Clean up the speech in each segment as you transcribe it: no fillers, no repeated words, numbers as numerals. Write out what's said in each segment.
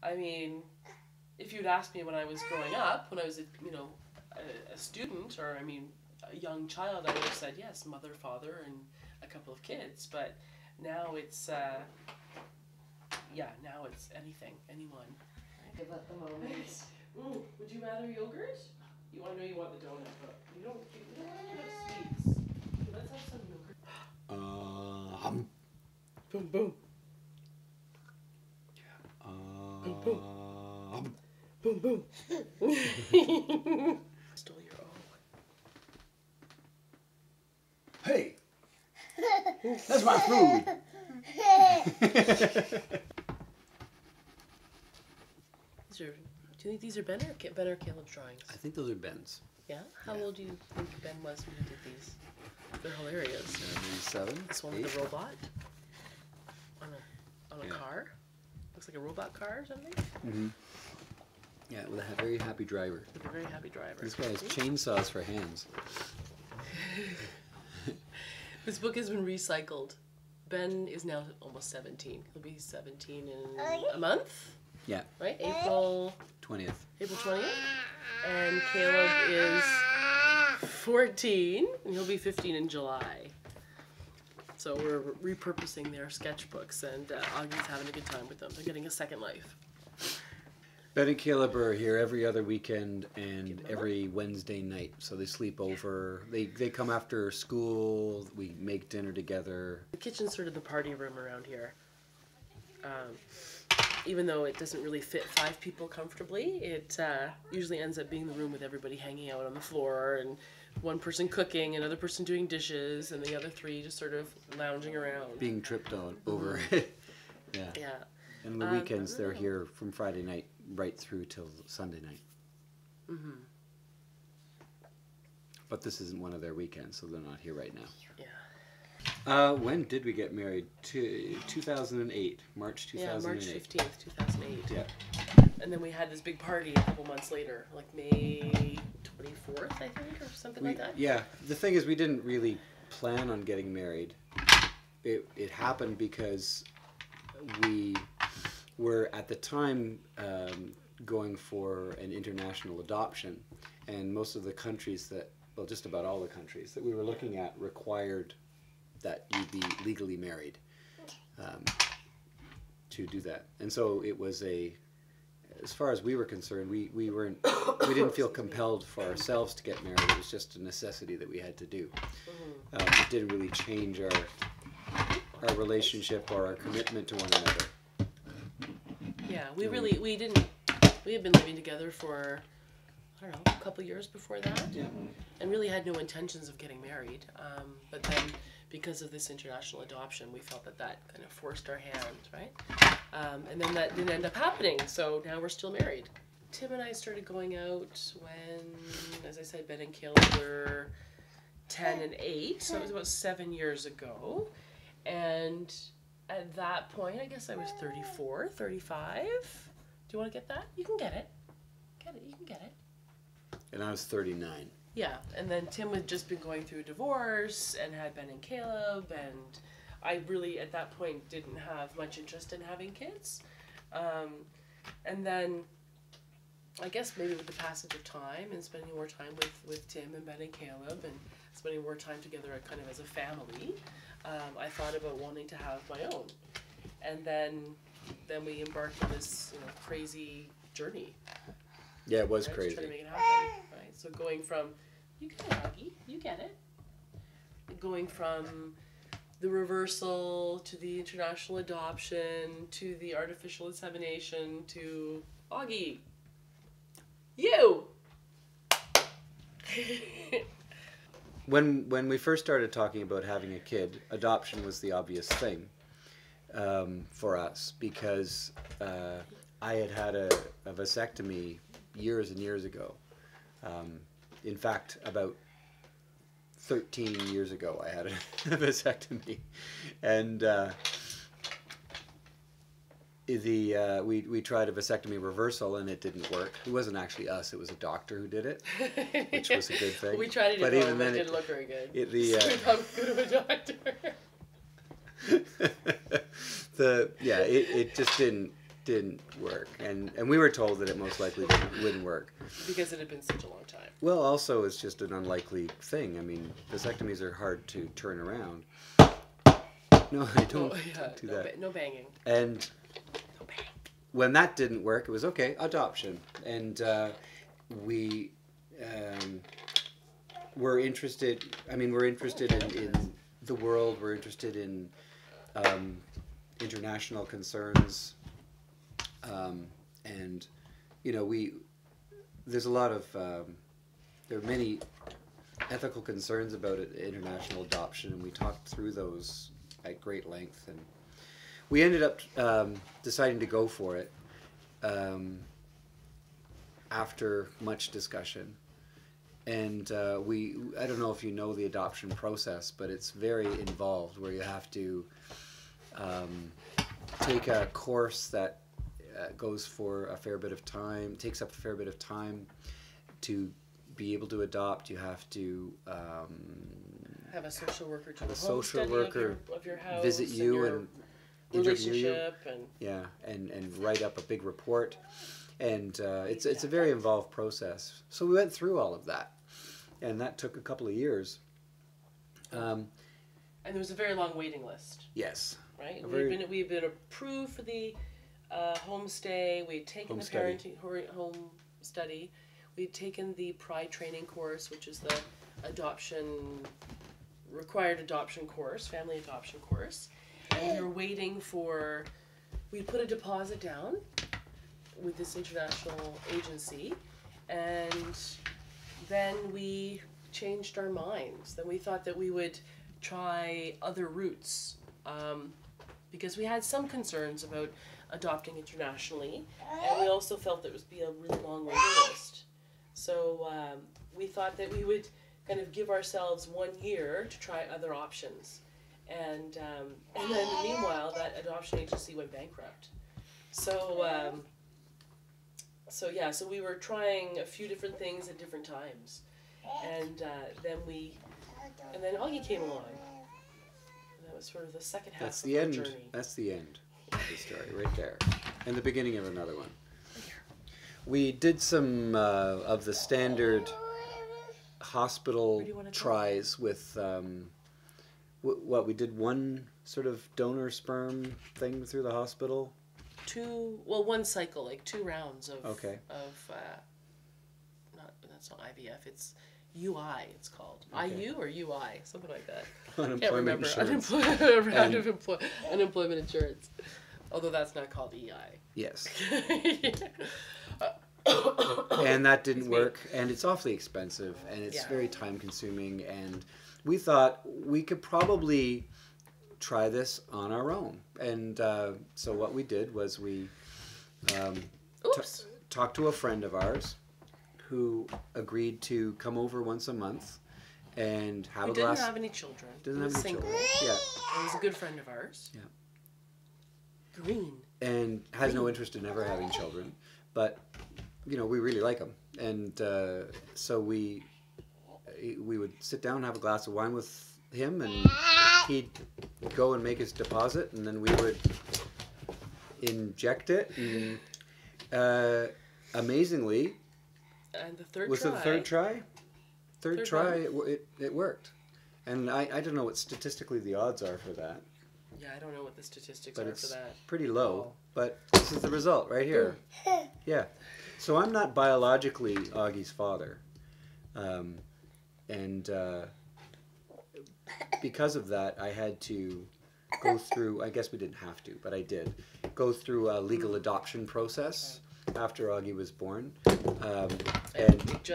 I mean, if you'd asked me when I was growing up, when I was a student, or I mean a young child, I would have said yes, mother, father, and a couple of kids. But now it's now it's anything, anyone. Give up the moment. Would you rather yogurt? I know you want the donut, but you don't want to give up sweets. Let's have some yogurt. Boom, boom. Boom, boom. Stole your own. Hey! That's my food! Do you think these are Ben or Caleb's drawings? I think those are Ben's. Yeah? How old do you think Ben was when he did these? They're hilarious. 7, This one 8. with the robot on a car. Looks like a robot car or something. Mm-hmm. Yeah, with a very happy driver. With a very happy driver. This guy has chainsaws for hands. This book has been recycled. Ben is now almost 17. He'll be 17 in a month. Yeah. Right? April 20th. April 20th. And Caleb is 14, and he'll be 15 in July. So we're repurposing their sketchbooks, and Augie's having a good time with them. They're getting a second life. Ben and Caleb are here every other weekend and every Wednesday night. So they sleep over. They come after school. We make dinner together. The kitchen's sort of the party room around here. Even though it doesn't really fit 5 people comfortably, it usually ends up being the room with everybody hanging out on the floor, and one person cooking, another person doing dishes, and the other 3 just sort of lounging around. Being tripped on over. Yeah. Yeah. And the weekends they're here from Friday night right through till Sunday night. Mm-hmm. But this isn't one of their weekends, so they're not here right now. Yeah. When did we get married? 2008, March 2008. Yeah, March 15th, 2008. Yeah. And then we had this big party a couple months later, like May 24th, I think, or something like that. Yeah. The thing is, we didn't really plan on getting married. It happened because we were at the time going for an international adoption, and most of the countries well, just about all the countries that we were looking at required that you be legally married to do that. And so it was as far as we were concerned, we didn't feel compelled for ourselves to get married. It was just a necessity that we had to do. It didn't really change our relationship or our commitment to one another. Yeah, we had been living together for, I don't know, a couple years before that. Yeah. And really had no intentions of getting married. But then, because of this international adoption, we felt that kind of forced our hand, right? And then that didn't end up happening, so now we're still married. Tim and I started going out when, as I said, Ben and Caleb were 10 and 8, so it was about 7 years ago. And at that point, I guess I was 34, 35. Do you want to get that? You can get it. Get it, you can get it. And I was 39. Yeah, and then Tim had just been going through a divorce and had Ben and Caleb, and I really, at that point, didn't have much interest in having kids. And then, I guess maybe with the passage of time and spending more time with Tim and Ben and Caleb and spending more time together kind of as a family, I thought about wanting to have my own. And then we embarked on this crazy journey. Yeah, it was right? crazy. To try to make it happen, right? So going from, you get it, Augie, you get it. Going from the reversal to the international adoption to the artificial insemination to Augie, you. When we first started talking about having a kid, adoption was the obvious thing for us, because I had a vasectomy years and years ago. In fact, about 13 years ago I had a vasectomy, and we tried a vasectomy reversal and it didn't work. It wasn't actually us; it was a doctor who did it, which was a good thing. We tried it but at even home, then it didn't look very good. We thought we could have a doctor. it just didn't didn't work, and we were told that it most likely wouldn't work. Because it had been such a long time. Well, also it's just an unlikely thing. I mean, vasectomies are hard to turn around. No, I don't, don't do that. No banging. And No bang. when that didn't work, it was okay, adoption. And we were interested. I mean, we're interested in the world. We're interested in international concerns. And you know, there's a lot of there are many ethical concerns about it, international adoption, and we talked through those at great length, and we ended up deciding to go for it after much discussion. And I don't know if you know the adoption process, but it's very involved, where you have to take a course that goes for a fair bit of time, takes up a fair bit of time to be able to adopt. You have to have a social worker do have a a home social study worker of your house, visit you your and interview you. relationship, and Yeah, and write up a big report, and it's a very involved process. So we went through all of that, and that took a couple of years. and there was a very long waiting list, Yes. right? A We've been approved for the homestay. We'd taken Home the study. parenting home study. We'd taken the Pride training course, which is the required adoption course, family adoption course. And we were waiting for, we'd put a deposit down with this international agency, and then we changed our minds. Then we thought that we would try other routes, because we had some concerns about adopting internationally, and we also felt that it would be a really long waiting list. So we thought that we would kind of give ourselves 1 year to try other options. And then meanwhile, that adoption agency went bankrupt. So so we were trying a few different things at different times, and then Augie came along. And that was sort of the second half That's of the our end. journey. That's the end of the story right there, and the beginning of another one. We did some of the standard hospital Where do you wanna go? tries with what we did, one sort of donor sperm thing through the hospital. One cycle, like 2 rounds of Okay. that's not IVF, it's UI, it's called. Okay. IU or UI, something like that. Unemployment Can't remember. insurance. Unemployment insurance. Although that's not called EI. Yes. And that didn't Excuse me. work, and it's awfully expensive, and it's Yeah. very time consuming, and we thought we could probably try this on our own. And so what we did was we Oops. talked to a friend of ours who agreed to come over once a month and have We a didn't glass. have any children. Doesn't He have was any single. children. Yeah. He was a good friend of ours. Yeah. Green. And has no interest in ever having children, but you know, we really like him, and so we would sit down and have a glass of wine with him, and he'd go and make his deposit, and then we would inject it, and amazingly, And the third was try. it the third try? Third Third try, one. it worked, and I don't know what statistically the odds are for that, Yeah, I don't know what the statistics but are it's for that. pretty low. But this is the result right here. Yeah. So I'm not biologically Augie's father. And because of that, I had to go through, I guess we didn't have to, but I did, go through a legal adoption process after Augie was born. And And it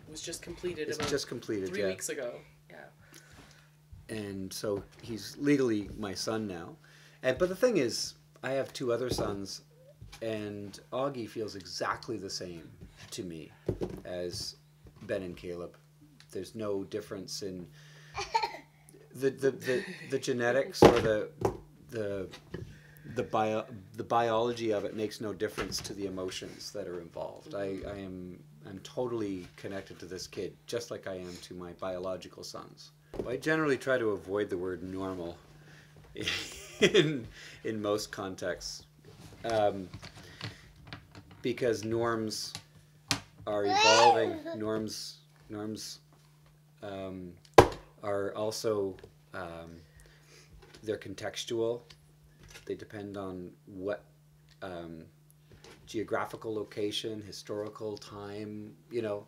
was just completed it's about just completed, 3 yeah. weeks ago. Yeah. And so he's legally my son now. But the thing is, I have 2 other sons, and Augie feels exactly the same to me as Ben and Caleb. There's no difference in the genetics or the biology of it makes no difference to the emotions that are involved. I'm totally connected to this kid, just like I am to my biological sons. I generally try to avoid the word normal in most contexts. because norms are evolving. Norms are also they're contextual. They depend on what geographical location, historical time, you know.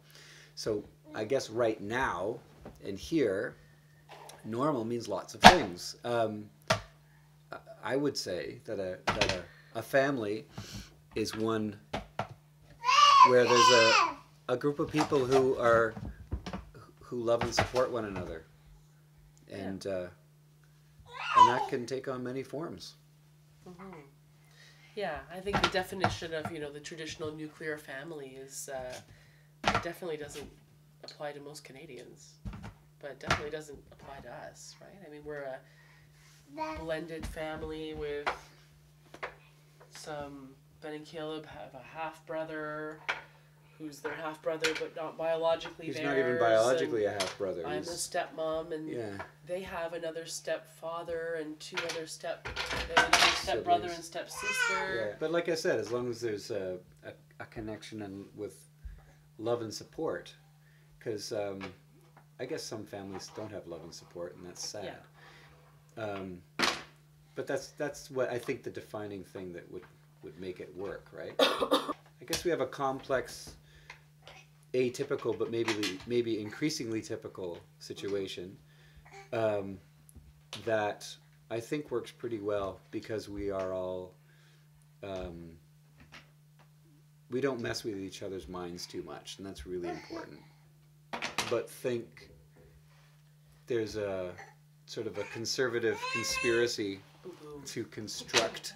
So I guess right now and here, normal means lots of things. I would say that a family is one where there's a group of people who love and support one another, and that can take on many forms. Mm-hmm. Yeah, I think the definition of, you know, the traditional nuclear family is it definitely doesn't apply to most Canadians, but it definitely doesn't apply to us, right? I mean, we're a blended family with some. Ben and Caleb have a half brother who's their half brother but not biologically He's theirs. not even biologically a half brother. I'm a stepmom, and yeah. they have another stepfather and two other stepbrother and stepsister. Yeah, but like I said, as long as there's a connection and with love and support, because I guess some families don't have love and support, and that's sad. Yeah. But that's what I think the defining thing that would make it work, right? I guess we have a complex, atypical, but maybe increasingly typical situation that I think works pretty well because we are all we don't mess with each other's minds too much, and that's really important. But think there's a sort of a conservative conspiracy to construct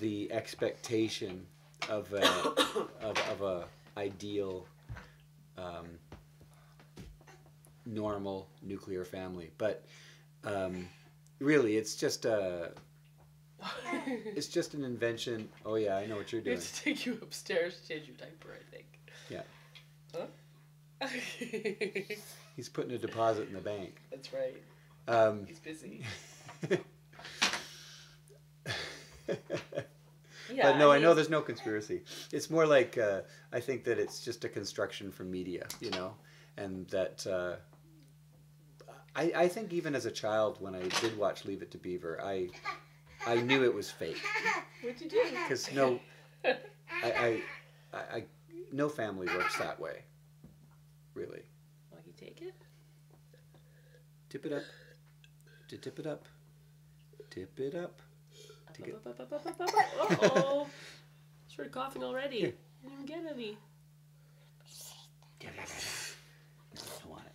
the expectation of a ideal normal nuclear family, but really it's just an invention. Oh yeah, I know what you're We doing. have to take you upstairs to change your diaper, I think. Yeah. Huh? He's putting a deposit in the bank. That's right. He's busy. Yeah, but no, I know there's no conspiracy. It's more like I think that it's just a construction from media, you know, and that I think even as a child when I did watch Leave It to Beaver, I knew it was fake. What'd you do? Because no family works that way, really. Want you take it? Tip it up. Tip it up. Tip it up. Uh-oh. Started coughing already. Here. Didn't even get any. I want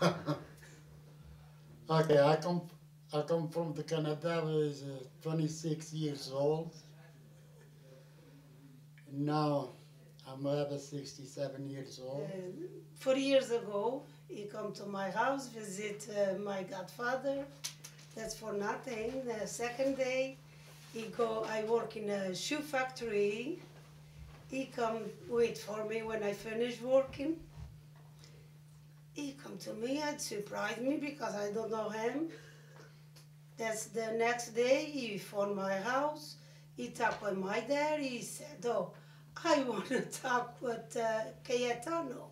it. Okay, I come from the Canada. I was 26 years old. Now I'm over 67 years old. 4 years ago, he come to my house, visit my godfather. That's for nothing. The second day, I work in a shoe factory. He come wait for me when I finish working. He come to me and surprise me because I don't know him. That's the next day, he phoned my house. He talked with my dad. He said, oh, I want to talk with Cayetano.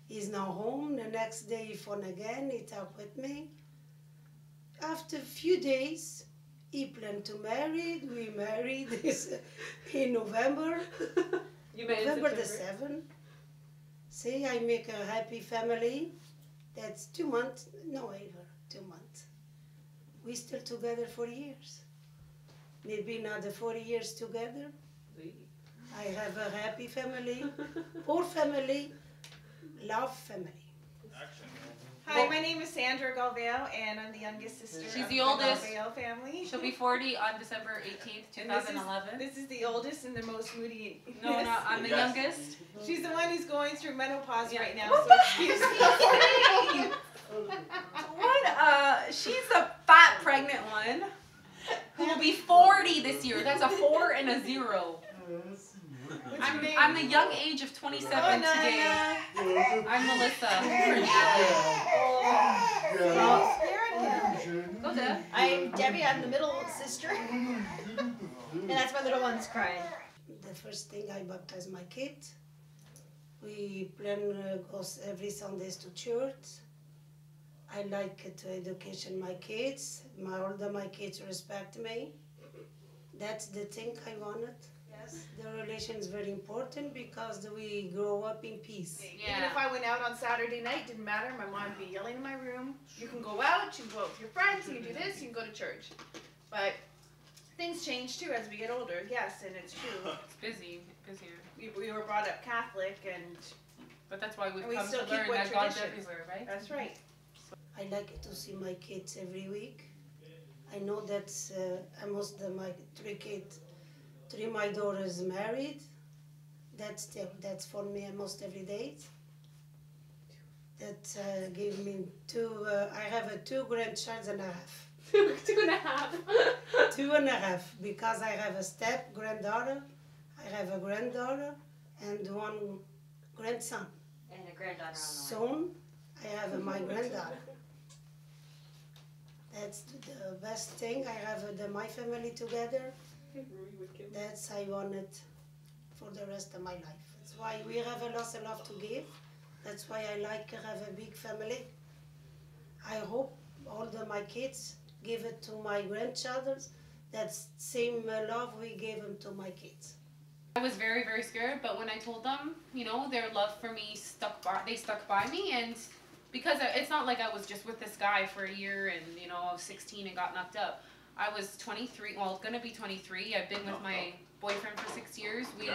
He's now home. The next day he phoned again. He talked with me. After a few days, he planned to marry. We married in November. You made November it the 7th. See, I make a happy family. That's 2 months. No, ever 2 months. We still together for years. Maybe another 40 years together. I have a happy family, poor family, love family. Hi, my name is Sandra Galveo, and I'm the youngest sister She's of the oldest. Galveo family. She'll be 40 on December 18th, And this is- 2011. This is the oldest and the most moody. No, I'm the youngest. She's the one who's going through menopause Yeah. right now. What So the excuse me. What? She's the fat pregnant one who will be 40 this year. That's a 4 and a 0. What's your name? I'm the young age of 27 Oh, today. Nana. I'm Melissa. Oh, Go, Deb. I'm Debbie. I'm the middle sister. And that's why little one's crying. The first thing I baptize my kid. We plan goes every Sundays to church. I like to education my kids. All my kids respect me. That's the thing I wanted. Yes, the relation is very important because we grow up in peace. Even if I went out on Saturday night, didn't matter. My mom would be yelling in my room. You can go out, you can go out with your friends, you can do this, you can go to church. But things change too as we get older. Yes, and it's true. It's busier. We were brought up Catholic, and But that's why we've And we come still to keep learn what that God's traditions. everywhere, right? that's right. I like to see my kids every week. I know that almost my three my daughters married. That's for me almost every day. That gave me two. I have 2 grandchildren and a half. 2.5. 2.5 because I have a step granddaughter, I have a granddaughter, and 1 grandson. And a granddaughter on the Soon I have my granddaughter. That's the best thing. I have my family together. That's I want it for the rest of my life. That's why we have a lot to give. That's why I like to have a big family. I hope all my kids give it to my grandchildren. That same love we gave them to my kids. I was very, very scared, but when I told them, you know, their love for me they stuck by me, and because it's not like I was just with this guy for a year and, you know, I was 16 and got knocked up. I was 23, well, gonna be 23. I've been with my boyfriend for 6 years. We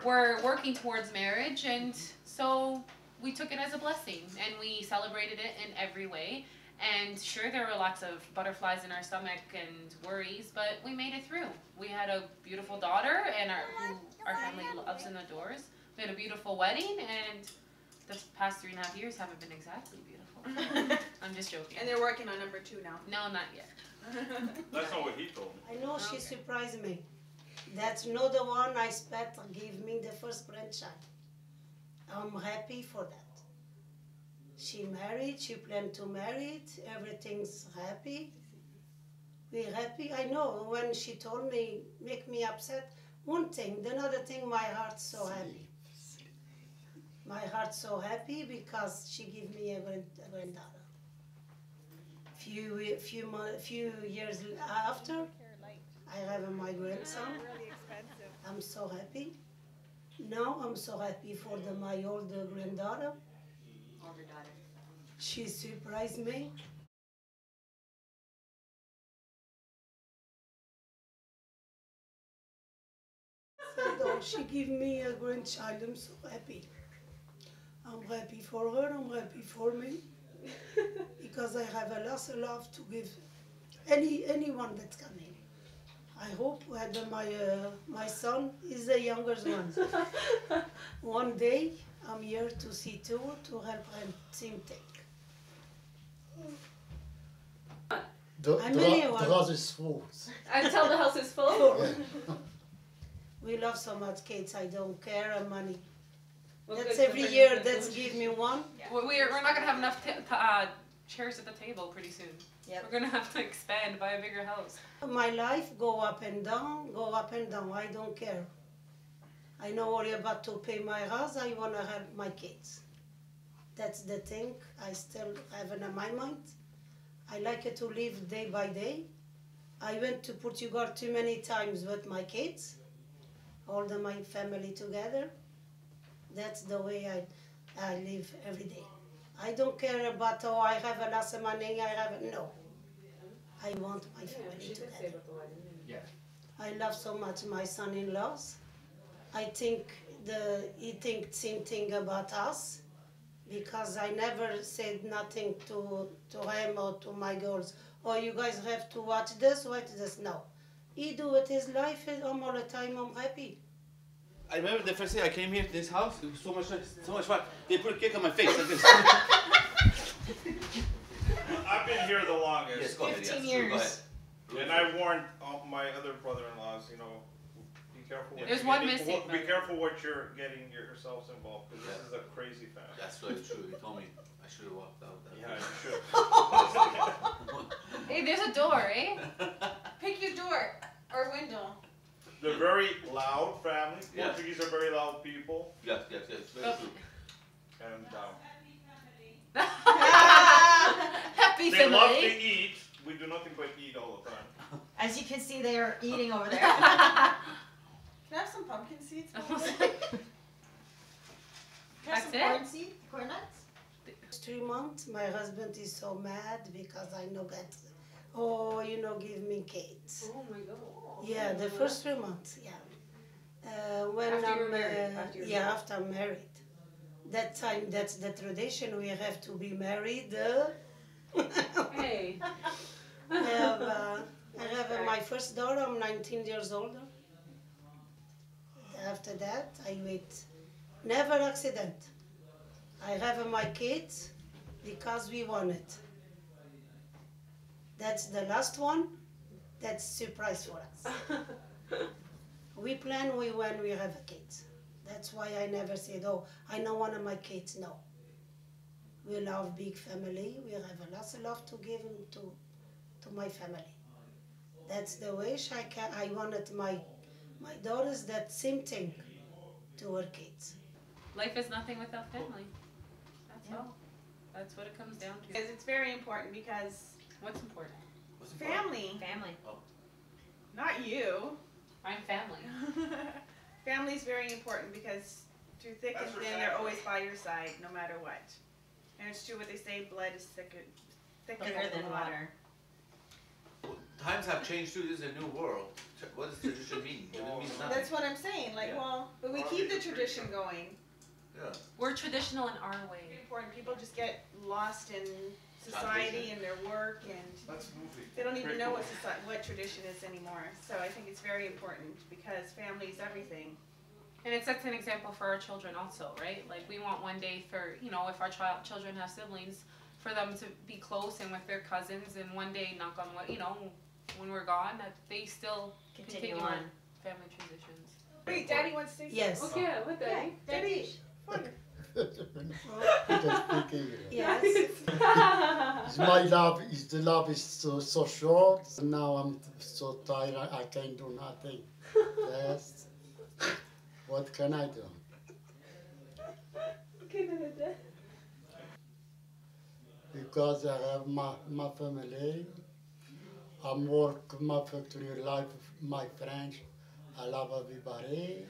were working towards marriage, and so we took it as a blessing, and we celebrated it in every way. And sure, there were lots of butterflies in our stomach and worries, but we made it through. We had a beautiful daughter, and who our family loves and adores. We had a beautiful wedding, and the past 3.5 years haven't been exactly beautiful. I'm just joking. And they're working on number 2 now. No, not yet. That's not what he told me. I know she surprised me. That's not the one I expect to give me the first grandchild. I'm happy for that. She married, she planned to marry, everything's happy. We're happy. I know when she told me, make me upset, one thing, the other thing, my heart's so happy. My heart's so happy because she gave me a granddaughter. Few years after, I have my grandson. I'm so happy. Now I'm so happy for my older granddaughter. older daughter. She surprised me. And she gave me a grandchild. I'm so happy. I'm happy for her. I'm happy for me because I have a lot of love to give anyone that's coming. I hope that my son is the youngest one. One day I'm here to see too, to help him same thing. The anyone. house is full. Until the house is full. Yeah. We love so much kids. I don't care money. Well, That's good, every so year. bring That's give me one. We're not gonna have enough chairs at the table pretty soon. Yep. We're gonna have to expand, buy a bigger house. My life go up and down, go up and down. I don't care. I don't worry about to pay my house. I wanna help my kids. That's the thing I still have in my mind. I like it to live day by day. I went to Portugal too many times with my kids, all my family together. That's the way I live every day. I don't care about, oh, I have a lot of money, no. I want my family together. I love so much my son-in-laws. I think he thinks same thing about us because I never said nothing to him or to my girls. Oh, you guys have to watch this. No. He do it his life, and all the time I'm happy. I remember the first day I came here to this house, it was so much fun. They put a cake on my face like this. I've been here the longest. Yes, go ahead. 15 yes, years. Go ahead. And I warned all my other brother-in-laws, you know, be careful. What There's you're one getting- missing, Be but- careful what you're getting yourselves involved, because this is a crazy family. That's very true. He told me I should have walked out. That Yeah, you should. Hey, there's a door, eh? Pick your door or window. They're very loud family. Yeah. Portuguese are very loud people, Yes, yes, yes. Very true. and Happy they love to family. eat. We do nothing but eat all the time. As you can see, they are eating over there. Can I have some pumpkin seeds? Can I have That's some it? corn seed? Corn nuts? 3 months, my husband is so mad because I know that, oh, give me kids. Oh my god. Yeah, the first 3 months, yeah. When After you were I'm, married, after you were married. after I'm married. That time, that's the tradition, we have to be married. Hey. I have my first daughter, I'm 19 years old. After that, I wait. Never accident. I have my kids because we want it. That's the last one. That's surprise for us. We plan when we have kids. That's why I never said, oh, I know one of my kids. No. We love big family. We have a lot of love to give to my family. That's the wish I wanted my daughters that same thing to her kids. Life is nothing without family. That's all. That's what it comes down to. Because it's very important because What's important? What's the problem? family, Family. not you. I'm family. Family is very important because through thick That's and for thin, they're family. always by your side, no matter what. And it's true what they say: blood is thicker Thicker than water. Times have changed too. This is a new world. What does tradition mean? It means nothing. That's what I'm saying. Like, Yeah. well, but we Well, keep the it's pretty tradition good. going. Yeah. We're traditional in our Very way. important. People just get lost in society and their work, and That's movie. they don't even Pretty know cool. what tradition is anymore. So I think it's very important because family is everything. And it sets an example for our children also, right? Like we want one day for, if our children have siblings, for them to be close and with their cousins, and one day, knock on wood, when we're gone, that they still Continue our on. family traditions. Wait, Daddy wants to say Yes. something. Okay, what Yeah, Daddy. Fun. Yes. My love is the love is so short. Now I'm so tired. I can't do nothing. Yes. What can I do? Because I have my family. I'm work my factory life, my friends. I love everybody.